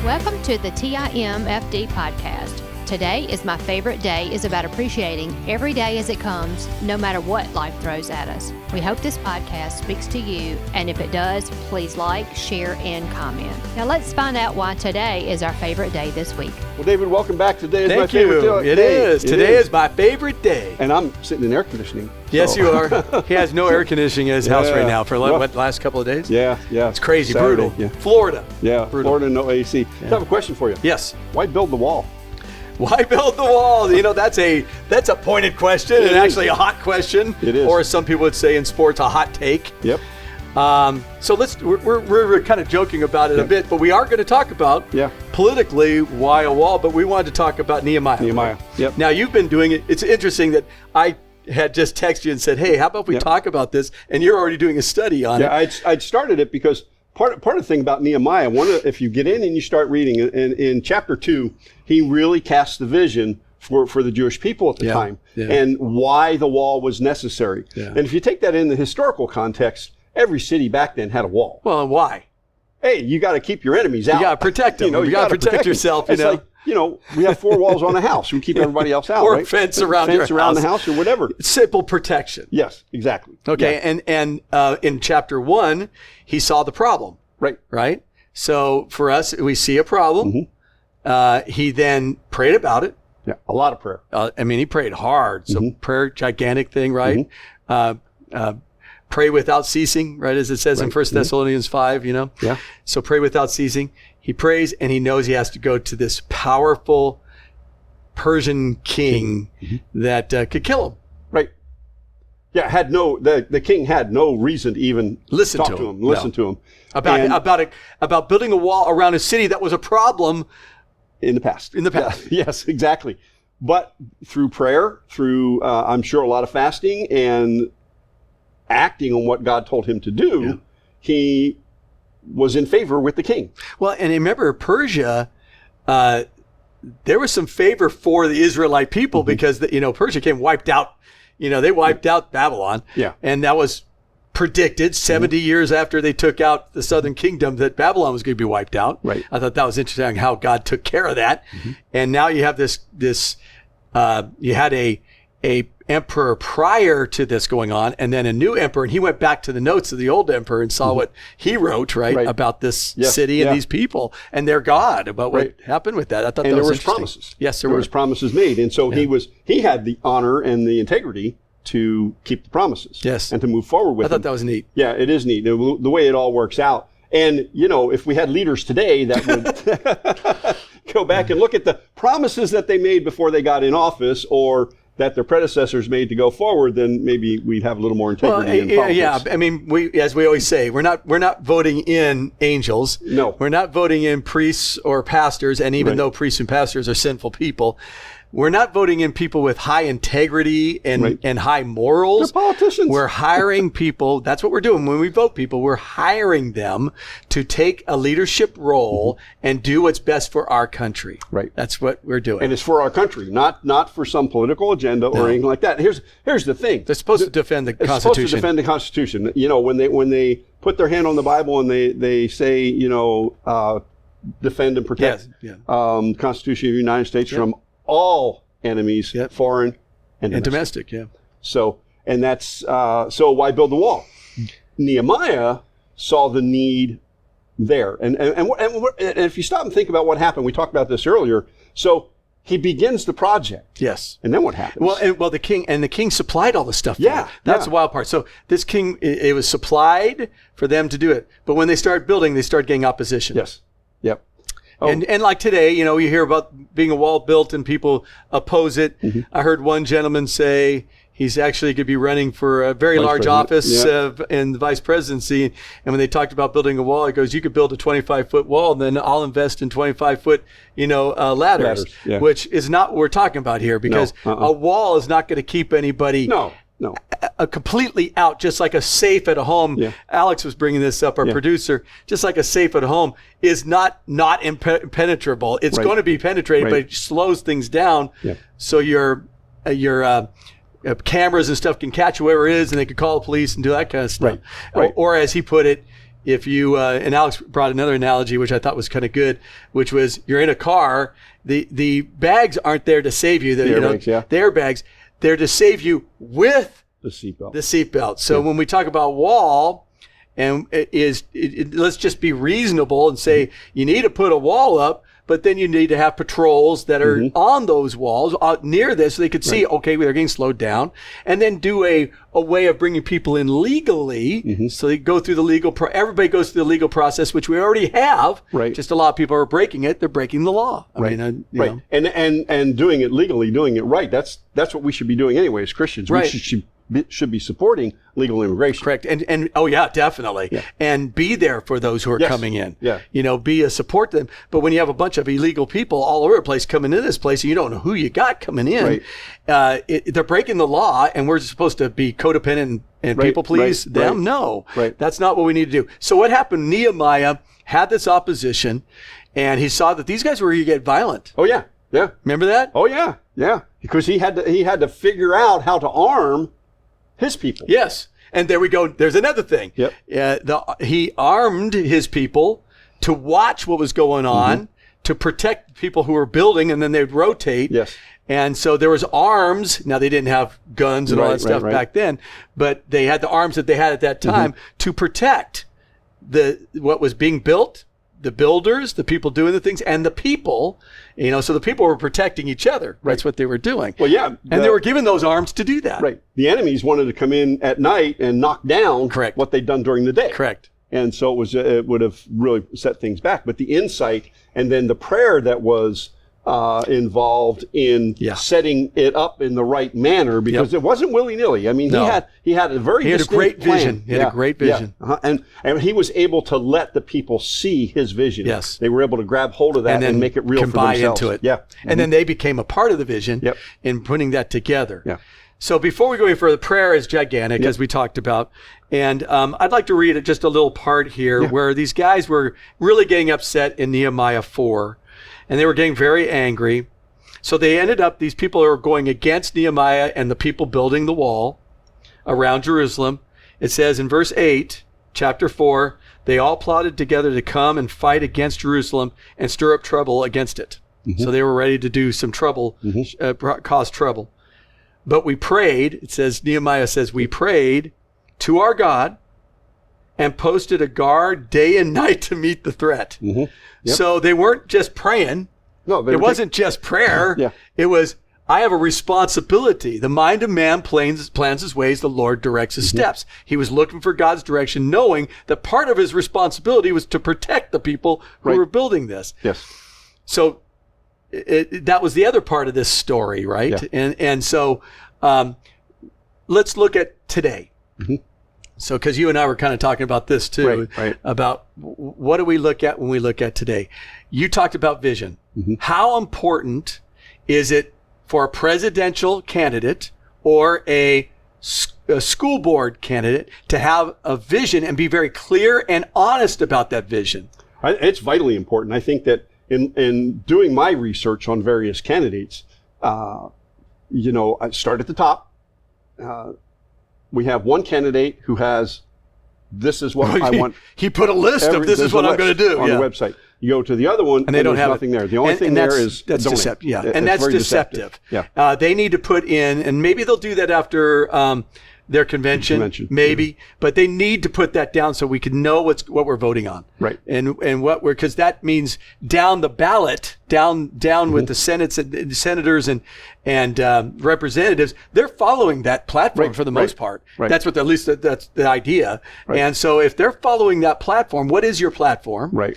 Welcome to the TIMFD podcast. Today is my favorite day is about appreciating every day as it comes, no matter what life throws at us. We hope this podcast speaks to you, and if it does, please like, share, and comment. Now let's find out why today is our favorite day this week. Well, David, welcome back. Today is Thank my favorite day. It is. Today is my favorite day. And I'm sitting in air conditioning. Yes, you are. He has no air conditioning in his house right now for what, last couple of days? Yeah. It's crazy, Saturday, brutal. yeah. Florida. Yeah, brutal. Florida, no AC. I have a question for you. Yes. Why build the wall? Why build the wall? You know, that's a pointed question and actually a hot question. It is. Or as some people would say in sports, a hot take. Yep. So we're kind of joking about it a bit, but we are going to talk about politically why a wall, but we wanted to talk about Nehemiah. Yep. Now you've been doing it. It's interesting that I had just texted you and said, hey, how about we talk about this? And you're already doing a study on it. Yeah, I'd started it because part of the thing about Nehemiah, if you get in and you start reading, in chapter 2, he really casts the vision for the Jewish people at the time and why the wall was necessary. Yeah. And if you take that in the historical context, every city back then had a wall. Well, and why? Hey, you got to keep your enemies out. You got to protect them. You got to protect yourself. It's like, we have 4 walls on a house. We keep everybody else out, or right? a fence around your house. around the house or whatever. Simple protection. Yes, exactly. Okay, yeah. and in chapter 1, he saw the problem. Right. So for us, we see a problem. Mm-hmm. He then prayed about it. Yeah, a lot of prayer. He prayed hard. So prayer, gigantic thing, right? Mm-hmm. Pray without ceasing, right? As it says in 1 Thessalonians 5, Yeah. So pray without ceasing. He prays and he knows he has to go to this powerful Persian king that could kill him. Right. Yeah, the king had no reason to even listen to him about building a wall around a city that was a problem in the past. Yeah, yes, exactly. But through prayer, through I'm sure a lot of fasting and acting on what God told him to do, he was in favor with the king. Well, and remember Persia, there was some favor for the Israelite people because Persia came wiped out. They wiped out Babylon. Yeah. And that was predicted 70 years after they took out the southern kingdom that Babylon was going to be wiped out. Right. I thought that was interesting how God took care of that. Mm-hmm. And now you have this you had a emperor prior to this going on, and then a new emperor, and he went back to the notes of the old emperor and saw what he wrote, about this city and these people and their God, about what happened with that. I thought that was interesting. Promises. Yes, there was promises made, and so he had the honor and the integrity to keep the promises, and to move forward with them. I thought that was neat. Yeah, it is neat, the way it all works out. And if we had leaders today that would go back and look at the promises that they made before they got in office, or that their predecessors made to go forward, then maybe we'd have a little more integrity in politics. Yeah. As we always say, we're not voting in angels. No. We're not voting in priests or pastors, and even though priests and pastors are sinful people, we're not voting in people with high integrity and high morals. They're politicians. We're hiring people. That's what we're doing. When we vote people, we're hiring them to take a leadership role and do what's best for our country. Right. That's what we're doing. And it's for our country, not for some political agenda or anything like that. Here's the thing. They're supposed to defend the Constitution. Supposed to defend the Constitution. When they put their hand on the Bible and they say, defend and protect Constitution of the United States from all enemies, foreign and domestic. So, and that's so why build the wall? Nehemiah saw the need there, and if you stop and think about what happened, we talked about this earlier. So he begins the project. Yes. And then what happens? Well, the king supplied all the stuff. That's the wild part. So this king, it was supplied for them to do it, but when they started building, they started getting opposition. Yes. Yep. Oh. And like today, you hear about being a wall built and people oppose it. Mm-hmm. I heard one gentleman say he's actually going to be running for a very large office in the vice presidency. And when they talked about building a wall, he goes, you could build a 25-foot wall and then I'll invest in 25-foot, ladders. Which is not what we're talking about here, because a wall is not going to keep anybody completely out, just like a safe at a home. Yeah. Alex was bringing this up, our producer, just like a safe at home is not impenetrable. It's going to be penetrated, but it slows things down. Yeah. So your cameras and stuff can catch whoever it is, and they can call the police and do that kind of stuff. Right. Or as he put it, if you and Alex brought another analogy, which I thought was kind of good, which was you're in a car. The bags aren't there to save you. The airbags, they're to save you with the seatbelt. The seatbelt. So when we talk about wall, and let's just be reasonable and say you need to put a wall up, but then you need to have patrols that are on those walls near this so they could see, okay, they're getting slowed down, and then do a way of bringing people in legally. So they go through the legal, everybody goes through the legal process, which we already have. Right. Just a lot of people are breaking it. They're breaking the law. I mean, you know. And doing it legally, doing it right. That's what we should be doing anyway as Christians. Right. We should be supporting legal immigration. Correct. And oh yeah, definitely. Yeah. And be there for those who are coming in. Yeah. You know, be a support them. But when you have a bunch of illegal people all over the place coming in this place and you don't know who you got coming in, they're breaking the law, and we're supposed to be codependent and people please them. No, that's not what we need to do. So what happened? Nehemiah had this opposition, and he saw that these guys were going to get violent. Oh yeah. Yeah. Remember that? Oh yeah. Yeah. Because he had to figure out how to arm his people. Yes. And there we go. There's another thing. Yep. He armed his people to watch what was going on, to protect people who were building, and then they'd rotate. Yes. And so there was arms. Now, they didn't have guns and all that stuff back then, but they had the arms that they had at that time to protect what was being built, the builders, the people doing the things, and the people, you know, so the people were protecting each other. That's what they were doing. Well, yeah. And they were given those arms to do that. Right. The enemies wanted to come in at night and knock down what they'd done during the day. Correct. And so it would have really set things back. But the insight and then the prayer that was involved in setting it up in the right manner, because it wasn't willy-nilly. I mean, he had a very great vision. He had a great vision. And he was able to let the people see his vision. Yes. They were able to grab hold of that and make it real for themselves. Into it. Yeah. And then they became a part of the vision in putting that together. Yeah. So before we go any further, prayer is gigantic, as we talked about. And I'd like to read just a little part here where these guys were really getting upset in Nehemiah 4. And they were getting very angry. So they ended up, these people are going against Nehemiah and the people building the wall around Jerusalem. It says in verse 8, chapter 4, they all plotted together to come and fight against Jerusalem and stir up trouble against it. So they were ready to do some trouble, cause trouble. But we prayed, it says, Nehemiah says, we prayed to our God and posted a guard day and night to meet the threat. So they weren't just praying. No, it wasn't just prayer. It was, I have a responsibility. The mind of man plans his ways. The Lord directs his steps. He was looking for God's direction, knowing that part of his responsibility was to protect the people who were building this. Yes. So that was the other part of this story, right? Yeah. And so let's look at today. So, because you and I were kind of talking about this too, about what do we look at when we look at today? You talked about vision. How important is it for a presidential candidate or a school board candidate to have a vision and be very clear and honest about that vision? It's vitally important. I think that in doing my research on various candidates, I start at the top. We have one candidate who has, this is what I want. He put a list of this is what I'm going to do on the website. You go to the other one, and they don't have nothing there. The only thing there is that's deceptive. Yeah, and that's deceptive. Yeah, they need to put in, and maybe they'll do that after their convention, maybe, but they need to put that down so we can know what we're voting on, right? And what we're, because that means down the ballot, down with the senators and representatives, they're following that platform for the most part. Right. That's what at least that's the idea. Right. And so if they're following that platform, what is your platform? Right.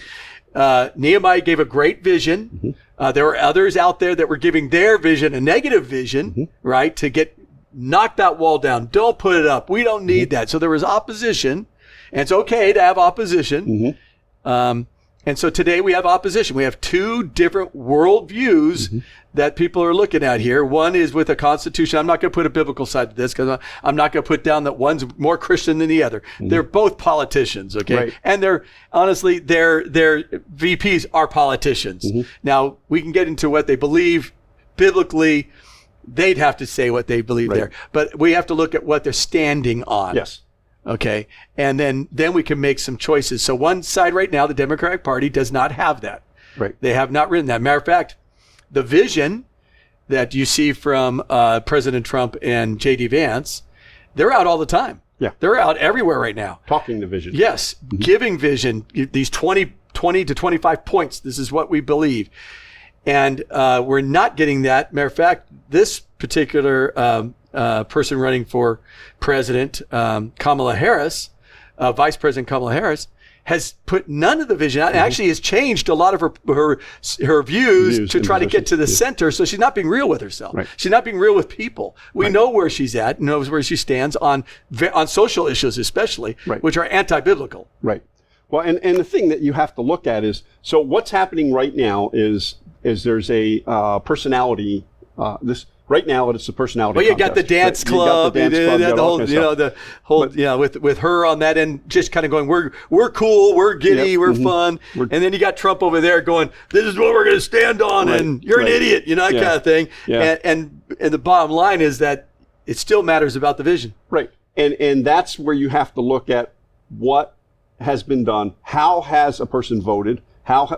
Nehemiah gave a great vision. There were others out there that were giving their vision a negative vision, right? To knock that wall down. Don't put it up. We don't need that. So there was opposition, and it's okay to have opposition. And so today we have opposition. We have two different worldviews that people are looking at here. One is with a constitution. I'm not going to put a biblical side to this because I'm not going to put down that one's more Christian than the other. They're both politicians, okay? Right. And they're honestly, their VPs are politicians. Now, we can get into what they believe biblically. They'd have to say what they believe there. But we have to look at what they're standing on. Yes. Okay. And then we can make some choices. So one side right now, the Democratic Party does not have that. Right. They have not written that. Matter of fact, the vision that you see from President Trump and J.D. Vance, they're out all the time. Yeah. They're out everywhere right now. Talking the vision. Yes. Giving vision, these 20 to 25 points. This is what we believe. And we're not getting that. Matter of fact, this particular person running for president, Kamala Harris, Vice President Kamala Harris, has put none of the vision out, and actually has changed a lot of her views to try to get to the center. So she's not being real with herself. Right. She's not being real with people. We know where she's at, knows where she stands on social issues, especially, which are anti-biblical. Right. Well, and the thing that you have to look at is, so what's happening right now is there's a personality. Right now, it's a personality. Well, you got the dance club, the whole, with her on that end, just kind of going, we're cool, we're giddy, we're fun, and then you got Trump over there going, this is what we're going to stand on, and you're an idiot, that kind of thing. Yeah. And the bottom line is that it still matters about the vision. Right, and that's where you have to look at what has been done, how has a person voted,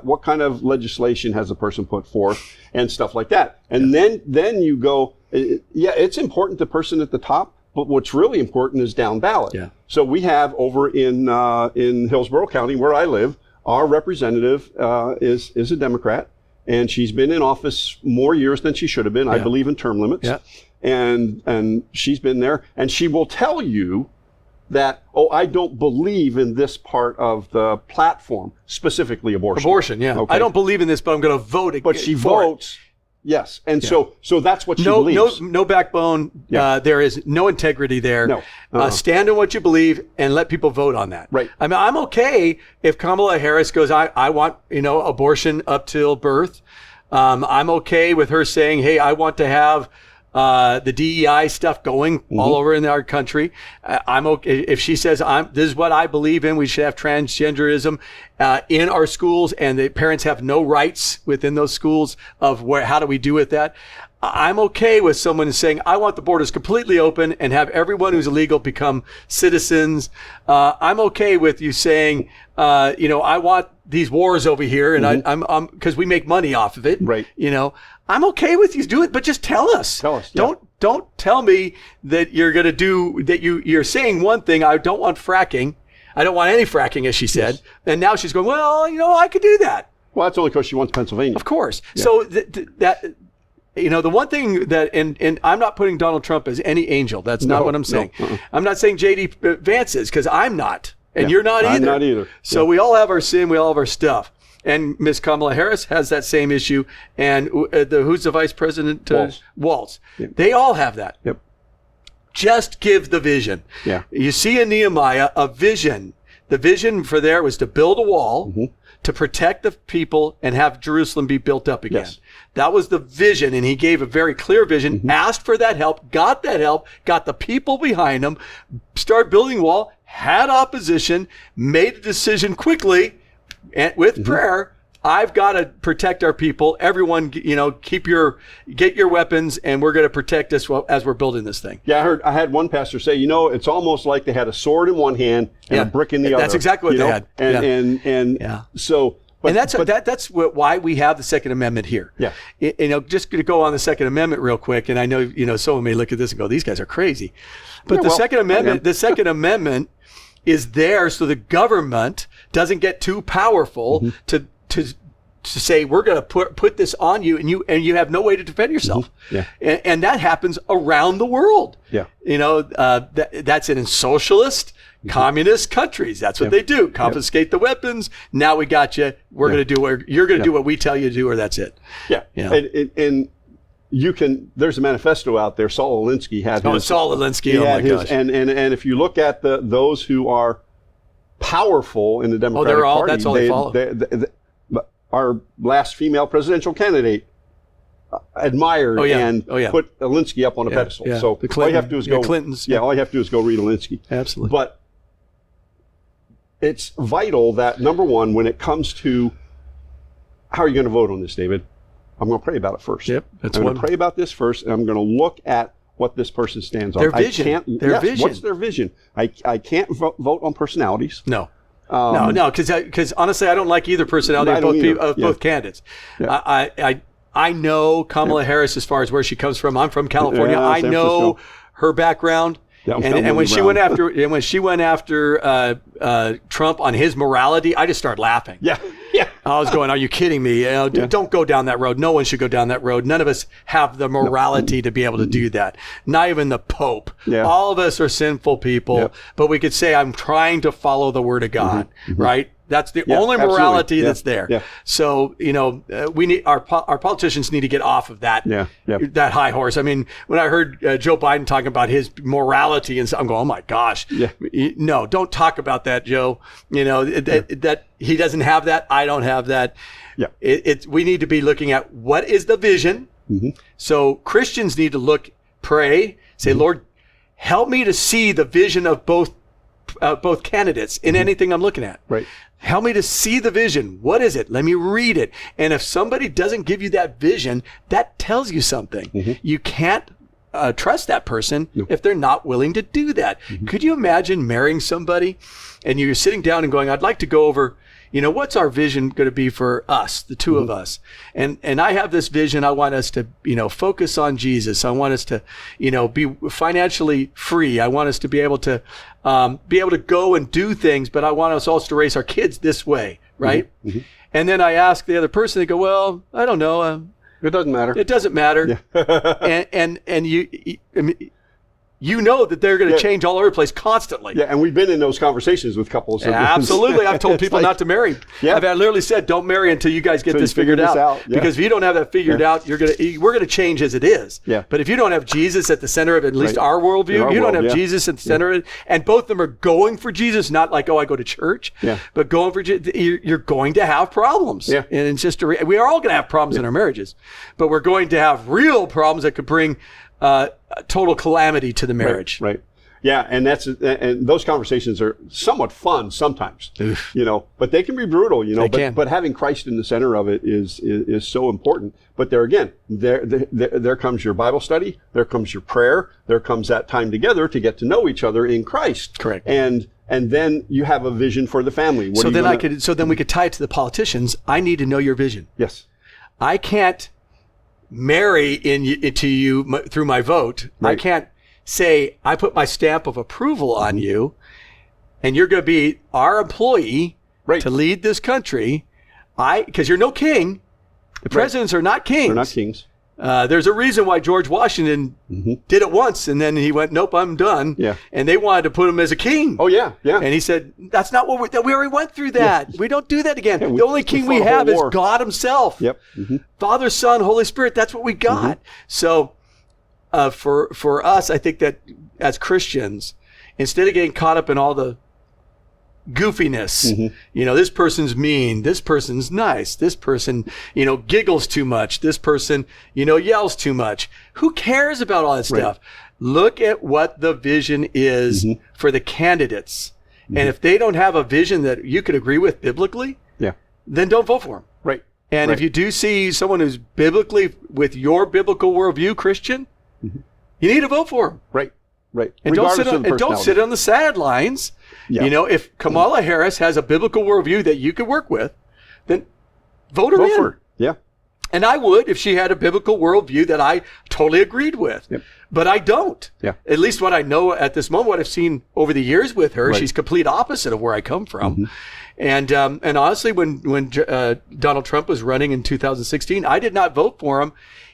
what kind of legislation has a person put forth, and stuff like that. And then you go, it's important the person at the top, but what's really important is down ballot. Yeah. So we have over in Hillsborough County, where I live, our representative is a Democrat, and she's been in office more years than she should have been. I believe in term limits. Yeah. And she's been there, and she will tell you that, I don't believe in this part of the platform, specifically abortion. Abortion, yeah. Okay. I don't believe in this, but I'm going to vote against it. But she votes, yes. And so that's what she believes. No backbone. Yeah. There is no integrity there. No. Stand on what you believe and let people vote on that. Right. I mean, I'm okay if Kamala Harris goes, I want, abortion up till birth. I'm okay with her saying, hey, I want to have the DEI stuff going all over in our country. I'm okay if she says, this is what I believe in. We should have transgenderism in our schools, and the parents have no rights within those schools of how do we do with that. I'm okay with someone saying, I want the borders completely open and have everyone who's illegal become citizens. I'm okay with you saying, I want these wars over here, and I'm because we make money off of it. Right. I'm okay with you doing it, but just tell us. Tell us. Yeah. Don't tell me that you're going to do that. You're saying one thing. I don't want fracking. I don't want any fracking, as she said. Yes. And now she's going, well, I could do that. Well, that's only because she wants Pennsylvania. Of course. Yeah. So that. The one thing that, and I'm not putting Donald Trump as any angel. That's not what I'm saying. No. I'm not saying J.D. Vance is, because I'm not. And you're not either. I'm not either. So we all have our sin. We all have our stuff. And Miss Kamala Harris has that same issue. And who's the vice president? Walz. Yep. They all have that. Yep. Just give the vision. Yeah. You see in Nehemiah a vision. The vision for there was to build a wall, to protect the people and have Jerusalem be built up again. Yes. That was the vision, and he gave a very clear vision, asked for that help, got the people behind him, started building a wall, had opposition, made a decision quickly, and with prayer. I've got to protect our people. Everyone, get your weapons, and we're going to protect us as we're building this thing. Yeah, I had one pastor say, it's almost like they had a sword in one hand and a brick in the other. That's exactly what they had. And so. And that's why we have the Second Amendment here. Yeah. Just to go on the Second Amendment real quick, and I know someone may look at this and go, "These guys are crazy," but the Second Amendment is there so the government doesn't get too powerful to say we're going to put this on you, and you have no way to defend yourself. Yeah. And that happens around the world. Yeah. That's in socialist. Communist countries, that's what they do. Confiscate the weapons. Now we got you. We're going to do what you're going to do what we tell you to do, or that's it. Yeah. And you can. There's a manifesto out there. Saul Alinsky had. Saul Alinsky. Oh my gosh. And if you look at those who are powerful in the Democratic Party, that's all they follow. Our last female presidential candidate admired and put Alinsky up on a pedestal. Yeah. So all you have to do is go. Clintons. Yeah, all you have to do is go read Alinsky. Absolutely. But it's vital that, number one, when it comes to how are you going to vote on this, David? I'm going to pray about it first. Yep, I'm going to pray about this first, and I'm going to look at what this person stands on. Their vision. Vision. What's their vision? I can't vote on personalities. No. No, because honestly, I don't like either personality of both candidates. Yeah. I know Kamala Harris as far as where she comes from. I'm from California. I know her background. Yeah, and when she went after Trump on his morality, I just started laughing. Yeah. I was going, "Are you kidding me? Don't go down that road. No one should go down that road. None of us have the morality to be able to do that. Not even the Pope. Yeah. All of us are sinful people, but we could say, I'm trying to follow the Word of God, right? That's the only morality that's there. Yeah. So, we need our politicians need to get off of that that high horse. I mean, when I heard Joe Biden talking about his morality, and I'm going, oh my gosh, no, don't talk about that, Joe. That he doesn't have that. I don't have that. Yeah. We need to be looking at what is the vision. Mm-hmm. So Christians need to pray, say, Lord, help me to see the vision of both candidates in anything I'm looking at. Right. Help me to see the vision. What is it? Let me read it. And if somebody doesn't give you that vision, that tells you something. Mm-hmm. You can't trust that person if they're not willing to do that. Mm-hmm. Could you imagine marrying somebody and you're sitting down and going, I'd like to go over, what's our vision going to be for us, the two of us? And I have this vision. I want us to, focus on Jesus. I want us to, be financially free. I want us to be able to go and do things, but I want us also to raise our kids this way, right? Mm-hmm. And then I ask the other person, they go, well, I don't know. It doesn't matter. It doesn't matter. Yeah. and you know that they're going to change all over the place constantly. Yeah, and we've been in those conversations with couples. Absolutely. I've told people not to marry. Yeah. I've literally said, don't marry until you guys get this figured out. Yeah. Because if you don't have that figured out, we're going to change as it is. Yeah. But if you don't have Jesus at the center of at least our worldview, you don't have Jesus at the center of it, and both of them are going for Jesus, not like, I go to church, but going for Jesus, you're going to have problems. Yeah. And it's just, we are all going to have problems in our marriages, but we're going to have real problems that could bring total calamity to the marriage. Right. Yeah, and those conversations are somewhat fun sometimes. Oof. But they can be brutal. But having Christ in the center of it is so important. But there again, there comes your Bible study, there comes your prayer, there comes that time together to get to know each other in Christ. Correct. And then you have a vision for the family. So then we could tie it to the politicians. I need to know your vision. Yes. I can't marry into you through my vote. Right. I can't say I put my stamp of approval on you and you're going to be our employee to lead this country. Because you're no king. The presidents are not kings. They're not kings. There's a reason why George Washington did it once, and then he went, nope, I'm done. Yeah. And they wanted to put him as a king. Oh, yeah, yeah. And he said, that's not what we already went through that. Yeah. We don't do that again. Yeah, the only king we have is God himself. Yep. Mm-hmm. Father, Son, Holy Spirit, that's what we got. Mm-hmm. So for us, I think that as Christians, instead of getting caught up in all the goofiness, this person's mean, this person's nice, this person, giggles too much, this person, yells too much. Who cares about all that stuff? Look at what the vision is for the candidates. And if they don't have a vision that you could agree with biblically, then don't vote for them. Right. And if you do see someone who's biblically with your biblical worldview Christian, you need to vote for them. Right. Right. And don't sit on the sidelines. Yeah. If Kamala Harris has a biblical worldview that you could work with, then vote her in. For her. Yeah. And I would if she had a biblical worldview that I totally agreed with. Yep. But I don't. Yeah. At least what I know at this moment, what I've seen over the years with her, she's complete opposite of where I come from. And honestly, when Donald Trump was running in 2016, I did not vote for him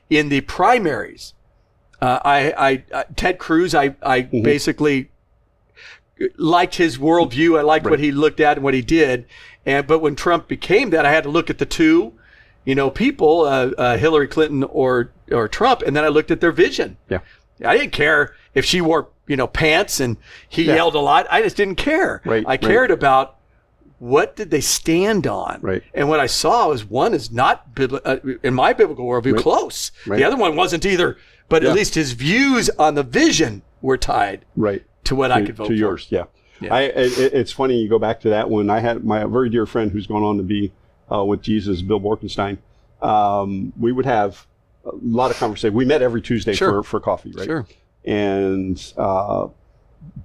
in the primaries. Ted Cruz, I basically liked his worldview. I liked what he looked at and what he did. But when Trump became that, I had to look at the two, people, Hillary Clinton or Trump, and then I looked at their vision. Yeah. I didn't care if she wore, pants and he yelled a lot. I just didn't care. Right. I cared about what did they stand on. Right. And what I saw was one is not, in my biblical worldview, close. Right. The other one wasn't either. But at least his views on the vision were tied to what I could vote for. To yours, yeah. It's funny you go back to that one. I had my very dear friend who's gone on to be with Jesus, Bill Borkenstein. We would have a lot of conversation. We met every Tuesday for coffee, right? Sure. And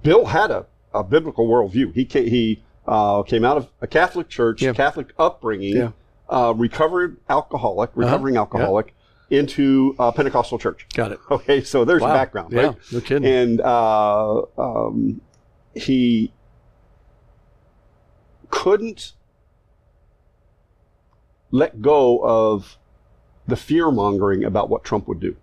Bill had a biblical worldview. He came out of a Catholic church, Catholic upbringing, recovering alcoholic, into a Pentecostal church. Got it. Okay, so there's a background, right? Yeah, no kidding. And he couldn't let go of the fear-mongering about what Trump would do.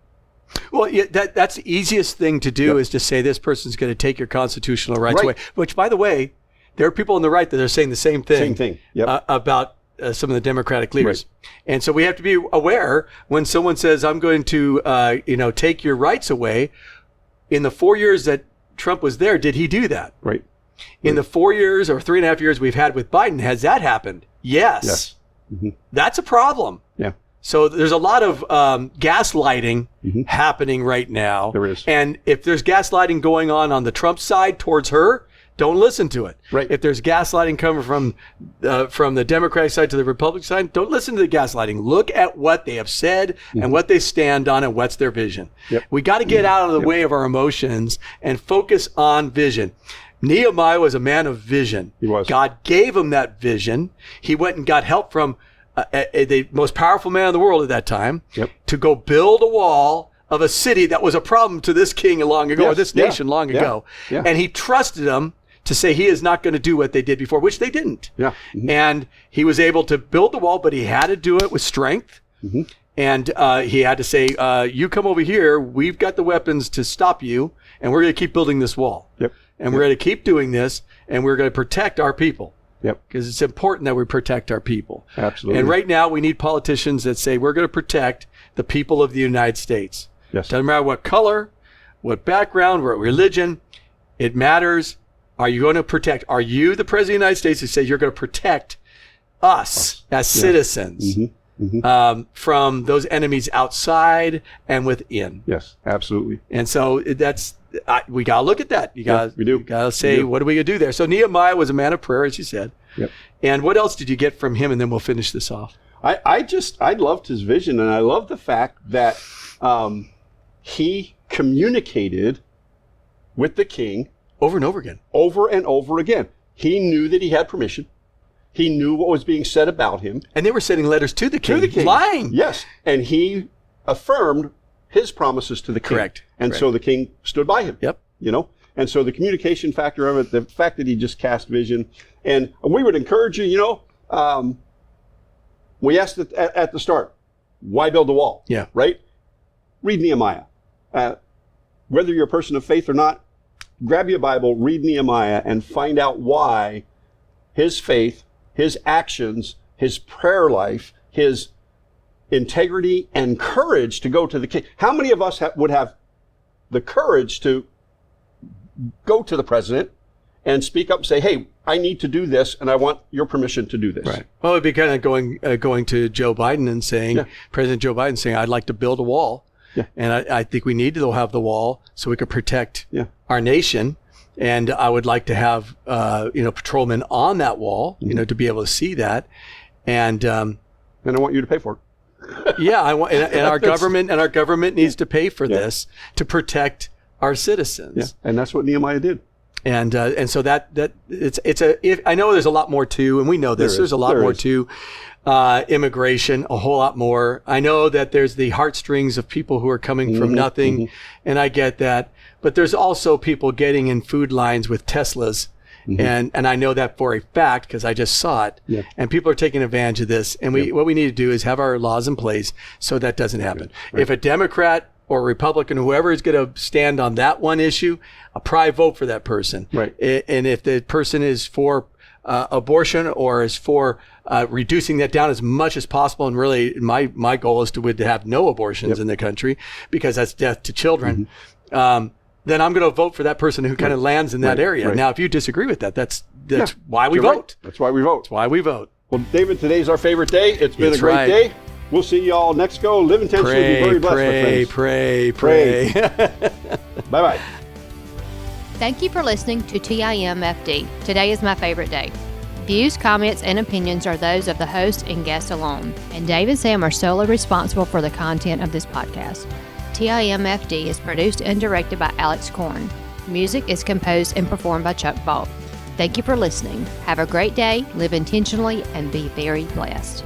Well, that's the easiest thing to do is to say this person's going to take your constitutional rights away, which, by the way, there are people on the right that are saying the same thing, about some of the Democratic leaders. Right. And so we have to be aware when someone says, I'm going to take your rights away. In the 4 years that Trump was there, did he do that? Right. In the 4 years or 3.5 years we've had with Biden, has that happened? Yes. Mm-hmm. That's a problem. Yeah. So there's a lot of gaslighting happening right now. There is. And if there's gaslighting going on the Trump side towards her, don't listen to it. Right. If there's gaslighting coming from the Democratic side to the Republican side, don't listen to the gaslighting. Look at what they have said and what they stand on and what's their vision. Yep. We got to get out of the way of our emotions and focus on vision. Nehemiah was a man of vision. He was. God gave him that vision. He went and got help from the most powerful man in the world at that time to go build a wall of a city that was a problem to this king long ago, or this nation long ago. Yeah. And he trusted him to say he is not going to do what they did before, which they didn't. Yeah. And he was able to build the wall, but he had to do it with strength. And he had to say, you come over here, we've got the weapons to stop you, and we're going to keep building this wall. And we're going to keep doing this, and we're going to protect our people. Because it's important that we protect our people. Absolutely. And right now we need politicians that say we're going to protect the people of the United States. Yes. Doesn't matter what color, what background, what religion, it matters. Are you going to protect? Are you the President of the United States who says you're going to protect us as citizens from those enemies outside and within? Yes, absolutely. And so we got to look at that. We got to say, what are we going to do there? So Nehemiah was a man of prayer, as you said. And what else did you get from him? And then we'll finish this off. I loved his vision, and I love the fact that he communicated with the king over and over again. Over and over again. He knew that he had permission. He knew what was being said about him. And they were sending letters to the king. Lying. Yes. And he affirmed his promises to the king. Correct. And so the king stood by him. And so the communication factor of it, the fact that he just cast vision. And we would encourage you, we asked at the start, why build a wall? Yeah. Right? Read Nehemiah. Whether you're a person of faith or not, grab your Bible, read Nehemiah, and find out why his faith, his actions, his prayer life, his integrity and courage to go to the king. How many of us would have the courage to go to the president and speak up and say, hey, I need to do this, and I want your permission to do this? Right. Well, it'd be kind of going to Joe Biden and saying, President Joe Biden saying, I'd like to build a wall. And I think we need to have the wall so we can protect our nation. And I would like to have, patrolmen on that wall, to be able to see that. And I want you to pay for it. I want, and our government needs to pay for this to protect our citizens. And that's what Nehemiah did. And so that I know there's a lot more to, and we know this. There's a lot more to immigration, a whole lot more. I know that there's the heartstrings of people who are coming from nothing, and I get that. But there's also people getting in food lines with Teslas, and I know that for a fact because I just saw it. And people are taking advantage of this. And what we need to do is have our laws in place so that doesn't happen. If a Democrat or Republican, whoever is going to stand on that one issue, I'll probably vote for that person. And if the person is for abortion or is for reducing that down as much as possible, and really my goal is to have no abortions in the country because that's death to children, then I'm going to vote for that person who kind of lands in that area. Now, if you disagree with that, that's why we vote. That's why we vote. That's why we vote. Well, David, today's our favorite day. It's been a great day. We'll see you all next go. Live intentionally. Be very blessed, my friends. Pray. Bye-bye. Thank you for listening to TIMFD. Today is my favorite day. Views, comments, and opinions are those of the host and guests alone, and Dave and Sam are solely responsible for the content of this podcast. TIMFD is produced and directed by Alex Korn. Music is composed and performed by Chuck Ball. Thank you for listening. Have a great day, live intentionally, and be very blessed.